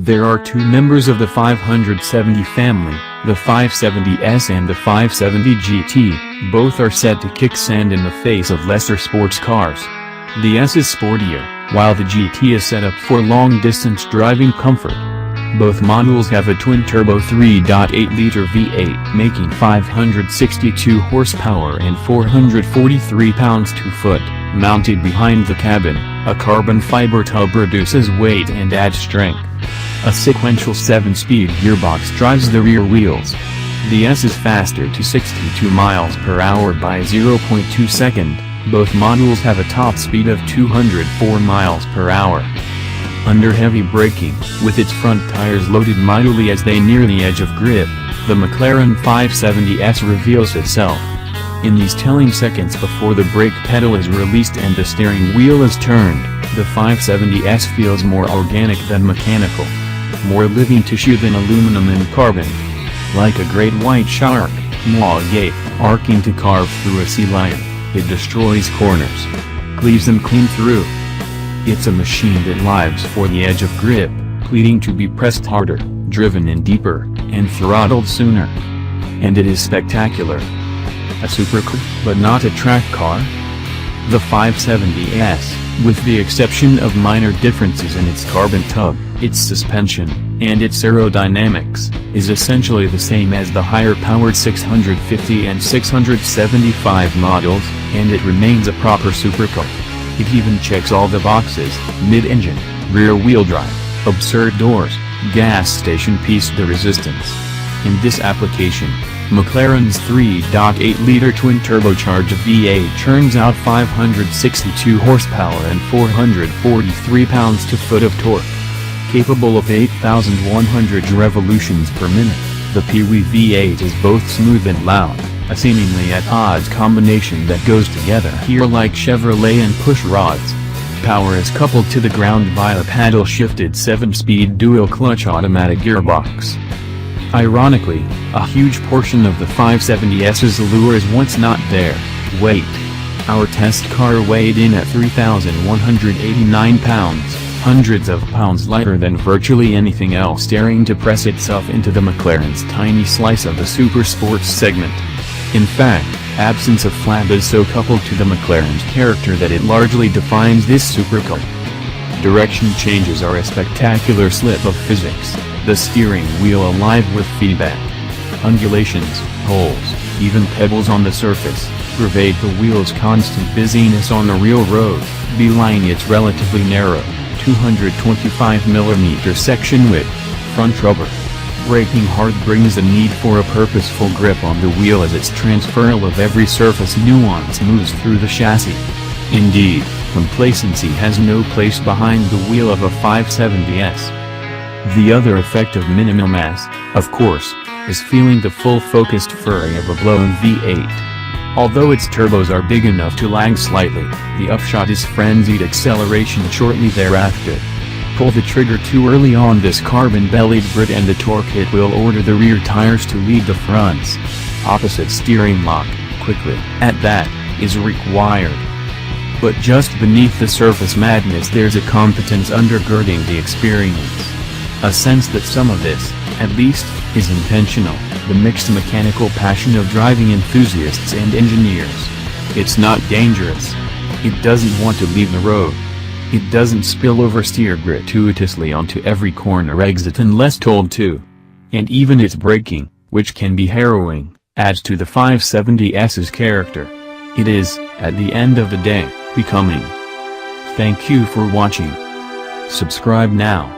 There are two members of the 570 family, the 570S and the 570 GT, both are set to kick sand in the face of lesser sports cars. The S is sportier, while the GT is set up for long-distance driving comfort. Both models have a twin-turbo 3.8-liter V8 making 562 horsepower and 443 pounds-to-foot, mounted behind the cabin. A carbon fiber tub reduces weight and adds strength. A sequential 7-speed gearbox drives the rear wheels. The S is faster to 62 miles per hour by 0.2 seconds. Both models have a top speed of 204 miles per hour. Under heavy braking, with its front tires loaded mightily as they near the edge of grip, the McLaren 570S reveals itself. In these telling seconds before the brake pedal is released and the steering wheel is turned, the 570S feels more organic than mechanical. More living tissue than aluminum and carbon. Like a great white shark, agape, arcing to carve through a sea lion, it destroys corners. Cleaves them clean through. It's a machine that lives for the edge of grip, pleading to be pressed harder, driven in deeper, and throttled sooner. And it is spectacular. A supercar, but not a track car? The 570S, with the exception of minor differences in its carbon tub, its suspension, and its aerodynamics, is essentially the same as the higher-powered 650 and 675 models, and it remains a proper supercar. It even checks all the boxes: mid-engine, rear-wheel drive, absurd doors, gas station piece de resistance. In this application, McLaren's 3.8-liter twin-turbocharged V8 churns out 562 horsepower and 443 pounds-to-foot of torque. Capable of 8,100 revolutions per minute, the Pee-wee V8 is both smooth and loud, a seemingly at odds combination that goes together here like Chevrolet and push rods. Power is coupled to the ground via paddle-shifted 7-speed dual-clutch automatic gearbox. Ironically, a huge portion of the 570S's allure is once not there: weight. Our test car weighed in at 3,189 pounds, hundreds of pounds lighter than virtually anything else daring to press itself into the McLaren's tiny slice of the super sports segment. In fact, absence of flab is so coupled to the McLaren's character that it largely defines this supercar. Direction changes are a spectacular slip of physics, the steering wheel alive with feedback. Undulations, holes, even pebbles on the surface, pervade the wheel's constant busyness on the real road, belying its relatively narrow, 225mm section width, front rubber. Braking hard brings the need for a purposeful grip on the wheel as its transferal of every surface nuance moves through the chassis. Indeed, complacency has no place behind the wheel of a 570S. The other effect of minimal mass, of course, is feeling the full focused fury of a blown V8. Although its turbos are big enough to lag slightly, the upshot is frenzied acceleration shortly thereafter. Pull the trigger too early on this carbon-bellied Brit and the torque hit will order the rear tires to lead the fronts. Opposite steering lock, quickly, at that, is required. But just beneath the surface madness there's a competence undergirding the experience. A sense that some of this, at least, is intentional, the mixed mechanical passion of driving enthusiasts and engineers. It's not dangerous. It doesn't want to leave the road. It doesn't spill over steer gratuitously onto every corner exit unless told to. And even its braking, which can be harrowing, adds to the 570S's character. It is, at the end of the day, becoming. Thank you for watching. Subscribe now.